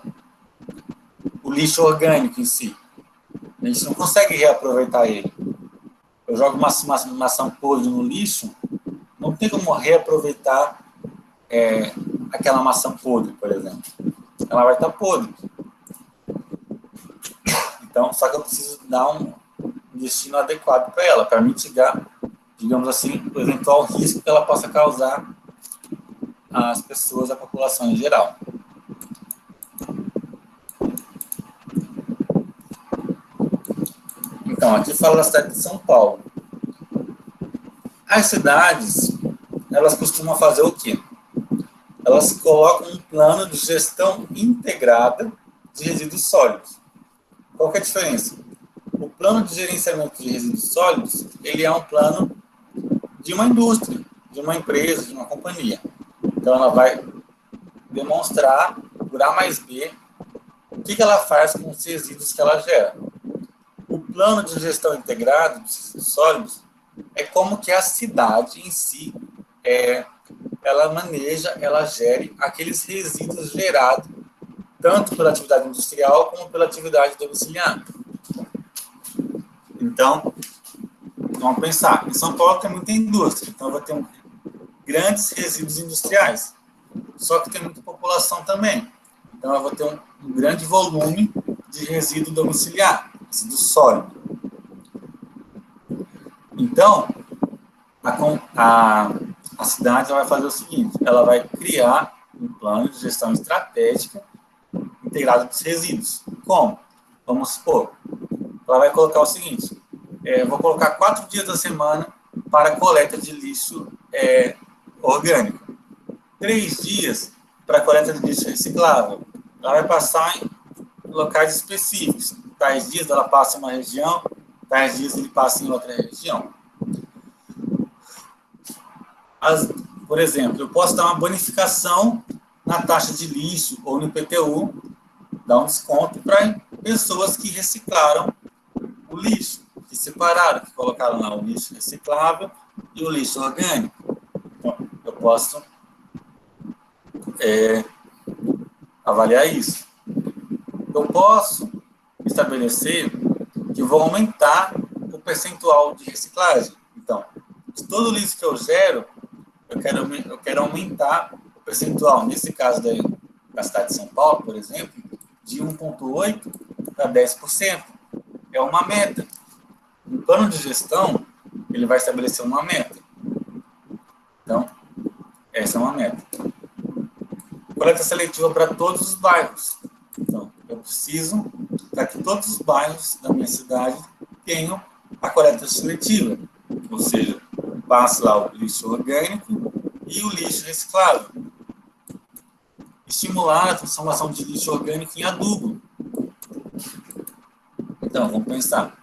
O lixo orgânico em si. A gente não consegue reaproveitar ele. Eu jogo uma maçã podre no lixo, não tem como reaproveitar aquela maçã podre, por exemplo. Ela vai estar podre. Então, só que eu preciso dar um destino adequado para ela, para mitigar, digamos assim, o eventual risco que ela possa causar às pessoas, à população em geral. Então, aqui fala da cidade de São Paulo. As cidades, elas costumam fazer o quê? Elas colocam um plano de gestão integrada de resíduos sólidos. Qual que é a diferença? O plano de gerenciamento de resíduos sólidos, ele é um plano de uma indústria, de uma empresa, de uma companhia. Então, ela vai demonstrar, por A mais B, o que ela faz com os resíduos que ela gera. O plano de gestão integrado de resíduos sólidos é como que a cidade em si, ela maneja, ela gere aqueles resíduos gerados tanto pela atividade industrial como pela atividade domiciliar. Então, vamos pensar, em São Paulo tem muita indústria, então vai ter grandes resíduos industriais, só que tem muita população também. Então, eu vou ter um grande volume de resíduo domiciliar, resíduo sólido. Então, a cidade vai fazer o seguinte, ela vai criar um plano de gestão estratégica integrado dos resíduos. Como? Vamos supor, ela vai colocar o seguinte, vou colocar 4 dias da semana para coleta de lixo orgânico, 3 dias para coleta de lixo reciclável. Ela vai passar em locais específicos. Tais dias ela passa em uma região, tais dias ele passa em outra região. Por exemplo, eu posso dar uma bonificação na taxa de lixo ou no IPTU, dar um desconto para pessoas que reciclaram o lixo, que separaram, que colocaram lá o lixo reciclável e o lixo orgânico. Então, eu posso avaliar isso. Eu posso estabelecer que vou aumentar o percentual de reciclagem. Então, de todo o lixo que eu gero, eu quero aumentar o percentual, nesse caso da cidade de São Paulo, por exemplo, de 1,8% para 10%. É uma meta. No plano de gestão, ele vai estabelecer uma meta. Então, essa é uma meta. Coleta seletiva para todos os bairros. Então, eu preciso para que todos os bairros da minha cidade tenham a coleta seletiva. Ou seja, passe lá o lixo orgânico e o lixo reciclável. Estimular a transformação de lixo orgânico em adubo. Então, vamos pensar.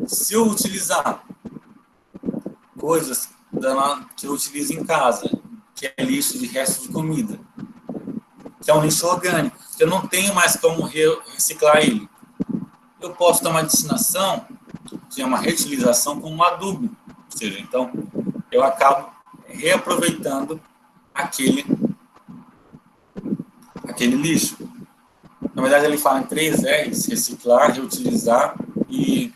Se eu utilizar coisas que eu utilizo em casa, que é lixo de resto de comida, que é um lixo orgânico, que eu não tenho mais como reciclar ele, eu posso dar uma destinação, que é uma reutilização, como um adubo. Ou seja, então, eu acabo reaproveitando aquele lixo. Na verdade, ele fala em 3 R's: reciclar, reutilizar e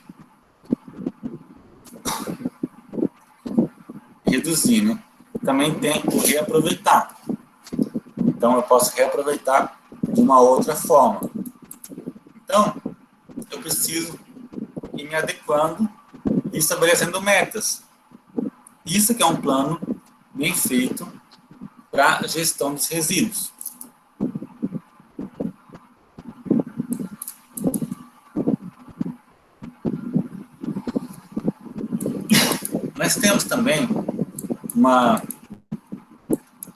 reduzir, né? Também tem o reaproveitar. Então, eu posso reaproveitar de uma outra forma. Então, eu preciso ir me adequando e estabelecendo metas. Isso que é um plano bem feito para a gestão dos resíduos. Nós temos também uma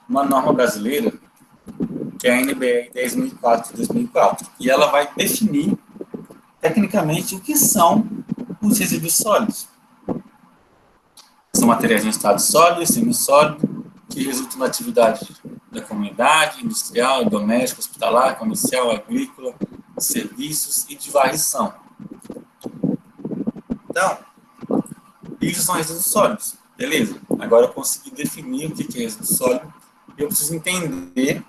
norma brasileira, que é a NBR 10.004/2004, e ela vai definir tecnicamente o que são os resíduos sólidos. São materiais em estado sólido e semissólido que resultam da atividade da comunidade, industrial, doméstica, hospitalar, comercial, agrícola, serviços e de varrição. Então, isso são resíduos sólidos. Beleza. Agora eu consegui definir o que é resíduo sólido. Eu preciso entender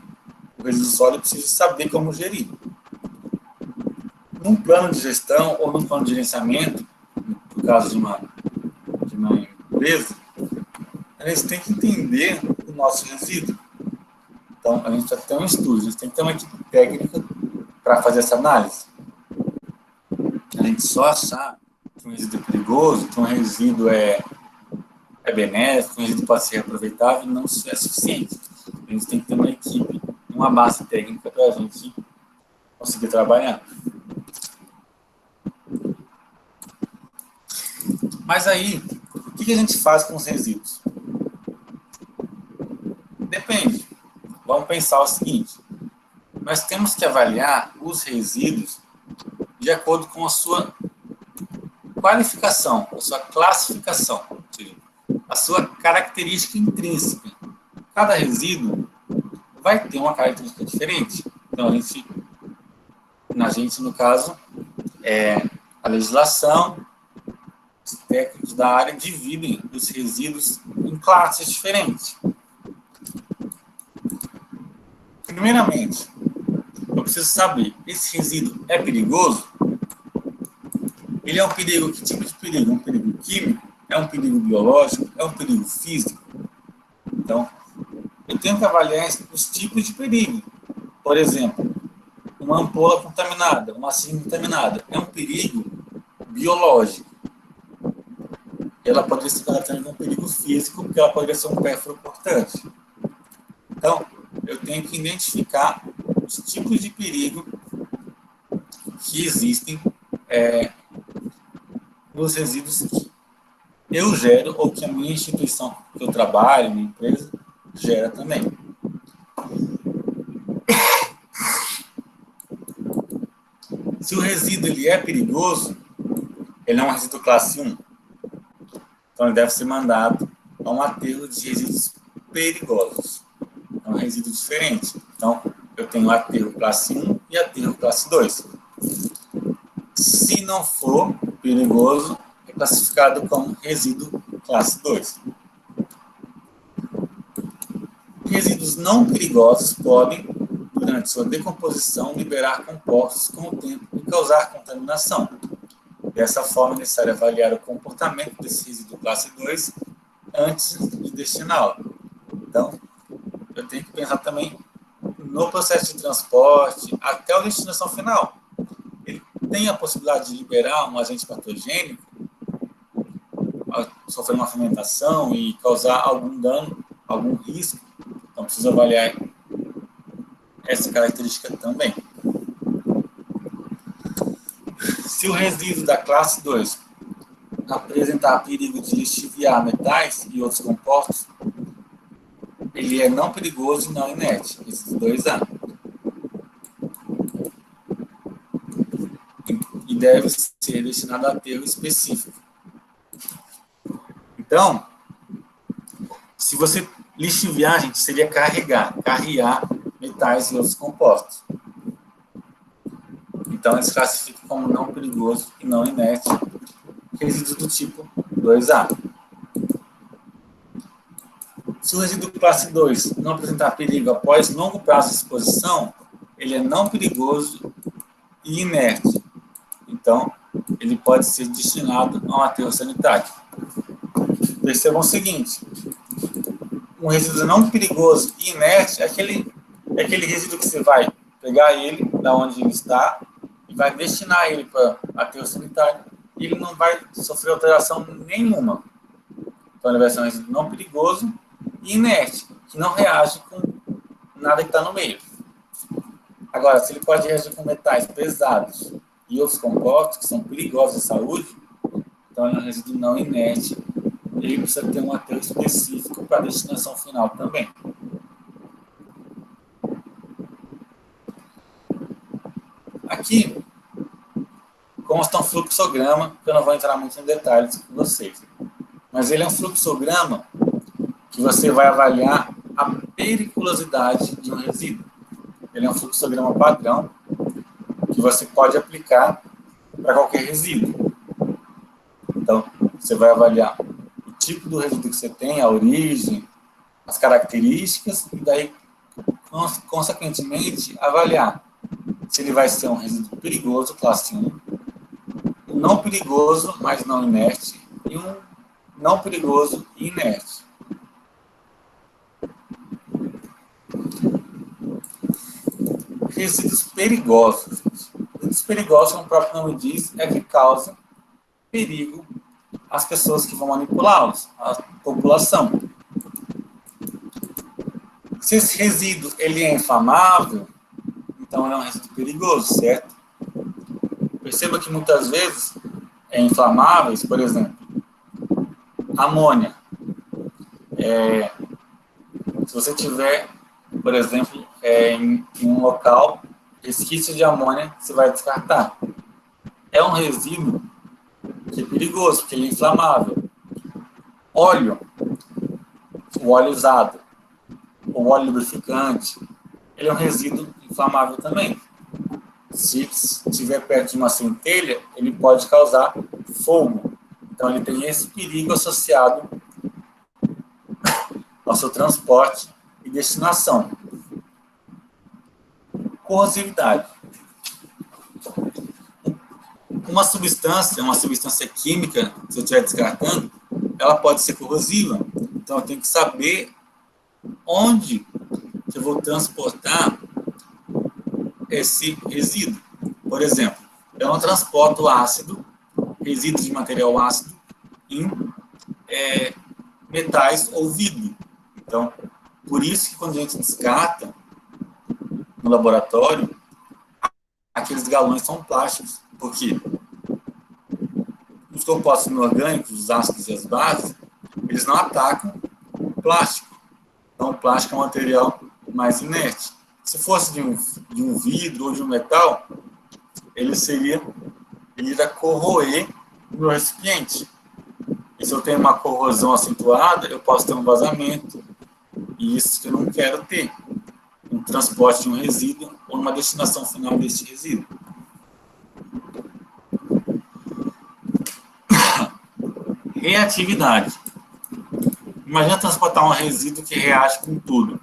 o resíduo sólido, eu preciso saber como gerir. Num plano de gestão ou num plano de gerenciamento, no caso de uma empresa, a gente tem que entender o nosso resíduo. Então, a gente tem que ter um estudo, a gente tem que ter uma equipe técnica para fazer essa análise. A gente só achar que um resíduo é perigoso, que um resíduo é benéfico, que um resíduo pode ser reaproveitável, não é suficiente. A gente tem que ter uma equipe, uma base técnica para a gente conseguir trabalhar. Mas aí, o que a gente faz com os resíduos? Depende. Vamos pensar o seguinte: nós temos que avaliar os resíduos de acordo com a sua qualificação, a sua classificação, a sua característica intrínseca. Cada resíduo vai ter uma característica diferente. Então, a gente no caso, a legislação, os técnicos da área dividem os resíduos em classes diferentes. Primeiramente, eu preciso saber, esse resíduo é perigoso? Ele é um perigo, que tipo de perigo? É um perigo químico? É um perigo biológico? É um perigo físico? Então, eu tenho que avaliar os tipos de perigo. Por exemplo, uma ampola contaminada, uma seringa contaminada, é um perigo biológico. Ela poderia se tratar de um perigo físico, porque ela poderia ser um pérfuro cortante. Então, eu tenho que identificar os tipos de perigo que existem nos resíduos que eu gero ou que a minha instituição que eu trabalho, minha empresa, gera também. Se o resíduo ele é perigoso, ele é um resíduo classe 1, então ele deve ser mandado a um aterro de resíduos perigosos. É um resíduo diferente. Então, eu tenho aterro classe 1 e aterro classe 2. Se não for perigoso, é classificado como resíduo classe 2. Resíduos não perigosos podem, durante sua decomposição, liberar compostos com o tempo e causar contaminação. Dessa forma, é necessário avaliar o comportamento desse resíduo classe 2 antes de destiná-lo. Então, eu tenho que pensar também no processo de transporte até a destinação final. Ele tem a possibilidade de liberar um agente patogênico, sofrer uma fermentação e causar algum dano, algum risco. Então, preciso avaliar essa característica também. Se o resíduo da classe 2 apresentar perigo de lixiviar metais e outros compostos, ele é não perigoso e não inerte, resíduo 2A. E deve ser destinado a aterro específico. Então, se você lixiviar, gente, seria carrear metais e outros compostos. Então, eles classificam como não perigoso e não inerte, resíduos do tipo 2A. Se o resíduo classe 2 não apresentar perigo após longo prazo de exposição, ele é não perigoso e inerte. Então, ele pode ser destinado a um aterro sanitário. Percebam o seguinte: um resíduo não perigoso e inerte é aquele resíduo que você vai pegar ele, da onde ele está, e vai destinar ele para aterro sanitário, e ele não vai sofrer alteração nenhuma. Então, ele vai ser um resíduo não perigoso e inerte, que não reage com nada que está no meio. Agora, se ele pode reagir com metais pesados e outros compostos que são perigosos à saúde, então ele é um resíduo não inerte, e ele precisa ter um aterro específico para a destinação final também. Aqui consta um fluxograma, que eu não vou entrar muito em detalhes com vocês, mas ele é um fluxograma que você vai avaliar a periculosidade de um resíduo. Ele é um fluxograma padrão que você pode aplicar para qualquer resíduo. Então, você vai avaliar o tipo do resíduo que você tem, a origem, as características, e daí, consequentemente, avaliar se ele vai ser um resíduo perigoso, classe 1, um não perigoso, mas não inerte, e um não perigoso e inerte. Resíduos perigosos. Resíduos perigosos, como o próprio nome diz, é que causam perigo às pessoas que vão manipulá-los, à população. Se esse resíduo ele é inflamável, então ele é um resíduo perigoso, certo? Perceba que muitas vezes inflamáveis, por exemplo, amônia. Se você tiver, por exemplo, em um local, resquício de amônia, você vai descartar. É um resíduo que é perigoso, porque ele é inflamável. Óleo, o óleo usado, o óleo lubrificante, ele é um resíduo inflamável também. Se estiver perto de uma centelha, ele pode causar fogo. Então, ele tem esse perigo associado ao seu transporte e destinação. Corrosividade. Uma substância química, se eu estiver descartando, ela pode ser corrosiva. Então, eu tenho que saber onde eu vou transportar esse resíduo. Por exemplo, eu não transporto resíduos de material ácido em metais ou vidro. Então, por isso que quando a gente descarta, no laboratório, aqueles galões são plásticos, porque os compostos inorgânicos, os ácidos e as bases, eles não atacam o plástico. Então, o plástico é um material mais inerte. Se fosse de um vidro ou de um metal, ele iria corroer o meu recipiente. E se eu tenho uma corrosão acentuada, eu posso ter um vazamento. E isso que eu não quero ter. Um transporte de um resíduo ou uma destinação final deste resíduo. Reatividade. Imagina transportar um resíduo que reage com tudo.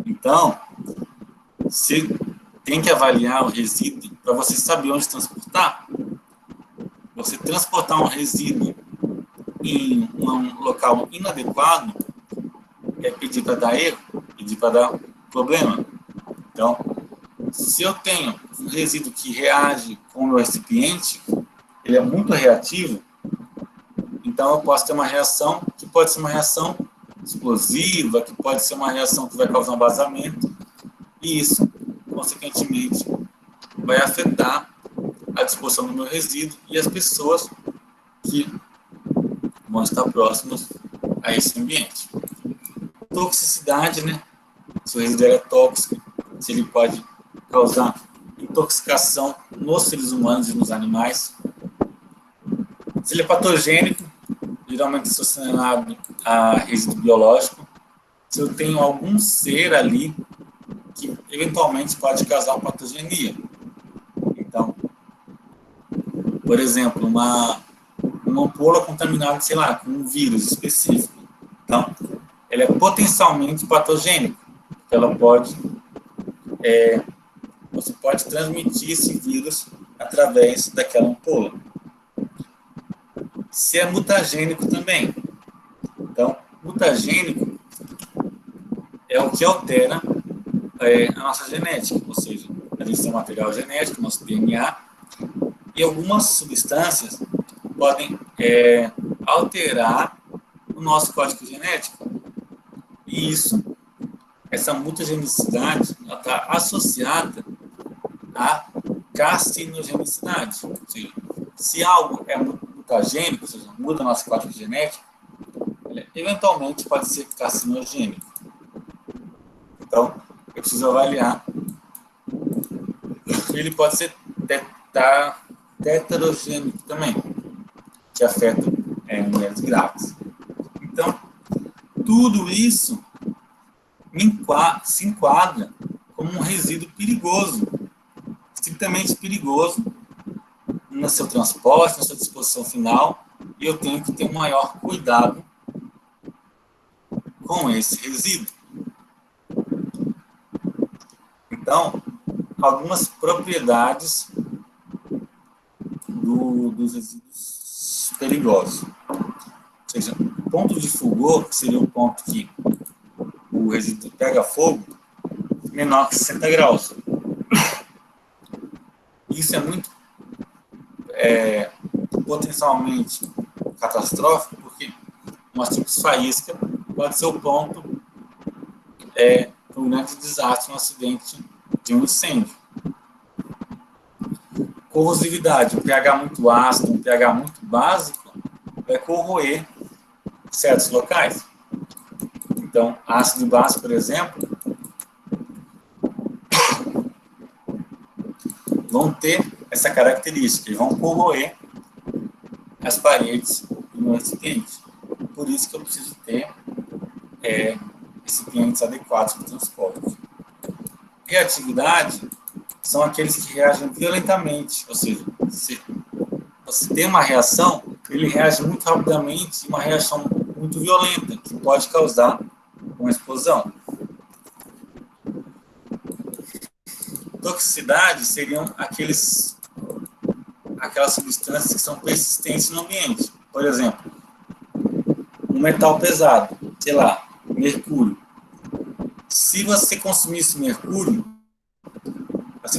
Então, você tem que avaliar o resíduo para você saber onde transportar. Você transportar um resíduo em um local inadequado é pedir para dar erro, pedir para dar problema. Então, se eu tenho um resíduo que reage com o meu recipiente, ele é muito reativo, então eu posso ter uma reação que pode ser uma reação explosiva, que pode ser uma reação que vai causar um vazamento, e isso, consequentemente, vai afetar a disposição do meu resíduo e as pessoas que vão estar próximas a esse ambiente. Toxicidade, né? Se o resíduo é tóxico, se ele pode causar intoxicação nos seres humanos e nos animais. Se ele é patogênico, geralmente associado a resíduo biológico. Se eu tenho algum ser ali que eventualmente pode causar patogenia. Então, por exemplo, uma ampola contaminada, sei lá, com um vírus específico. Então, ela é potencialmente patogênica. Ela pode, você pode transmitir esse vírus através daquela ampola. Se é mutagênico também. Então, mutagênico é o que altera a nossa genética, ou seja, a gente tem um material genético, nosso DNA, e algumas substâncias podem alterar o nosso código genético. E essa mutagenicidade, está associada à carcinogenicidade. Ou seja, se algo é mutagênico, ou seja, muda o nosso código genético, eventualmente pode ser carcinogênico. Então, eu preciso avaliar. Ele pode ser tetragênico também, que afeta mulheres grávidas. Então, tudo isso se enquadra como um resíduo perigoso, estritamente perigoso no seu transporte, na sua disposição final, e eu tenho que ter um maior cuidado com esse resíduo. Então, algumas propriedades dos resíduos perigosos. Ou seja, o ponto de fulgor, que seria o ponto que o resíduo pega fogo, menor que 60 graus. Isso é muito potencialmente catastrófico, porque uma simples faísca pode ser o ponto para um grande desastre, um acidente de um incêndio. Corrosividade, um pH muito ácido, um pH muito básico, vai corroer certos locais. Então, ácido básico, por exemplo, vão ter essa característica, eles vão corroer as paredes do meu recipiente. Por isso que eu preciso ter recipientes adequados para o transporte. Reatividade são aqueles que reagem violentamente, ou seja, se você tem uma reação, ele reage muito rapidamente, uma reação muito violenta, que pode causar uma explosão. Toxicidade seriam aquelas substâncias que são persistentes no ambiente. Por exemplo, um metal pesado, sei lá, mercúrio. Se você consumir esse mercúrio, você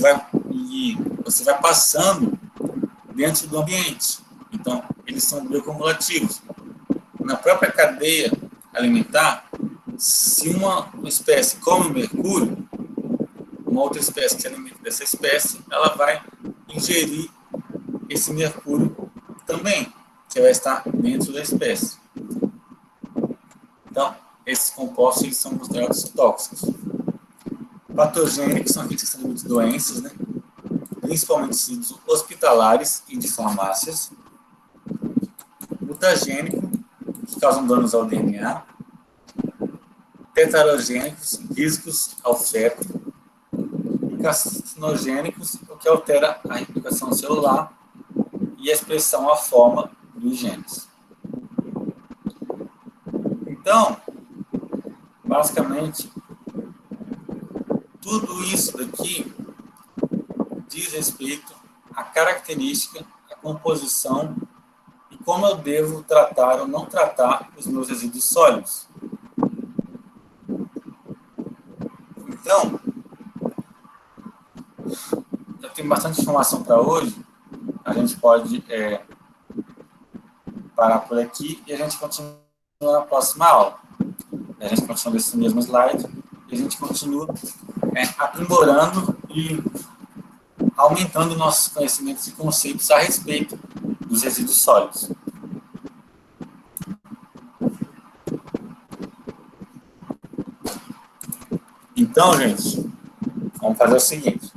vai passando dentro do ambiente. Então, eles são bioacumulativos. Na própria cadeia alimentar, se uma espécie come mercúrio, uma outra espécie que se alimenta dessa espécie, ela vai ingerir esse mercúrio também, que vai estar dentro da espécie. Então, esses compostos eles são considerados tóxicos. Patogênicos são aqueles que transmitem doenças, né? Principalmente tecidos hospitalares e de farmácias. Mutagênico, que causam danos ao DNA. Tetarogênicos, riscos ao feto. E carcinogênicos, o que altera a replicação celular e a expressão à forma dos genes. Então, basicamente, tudo isso daqui diz respeito à característica, à composição e como eu devo tratar ou não tratar os meus resíduos sólidos. Então, eu tenho bastante informação para hoje. A gente pode parar por aqui e a gente continua na próxima aula. A gente continua nesse mesmo slide e a gente continua aprimorando e aumentando nossos conhecimentos e conceitos a respeito dos resíduos sólidos. Então, gente, vamos fazer o seguinte.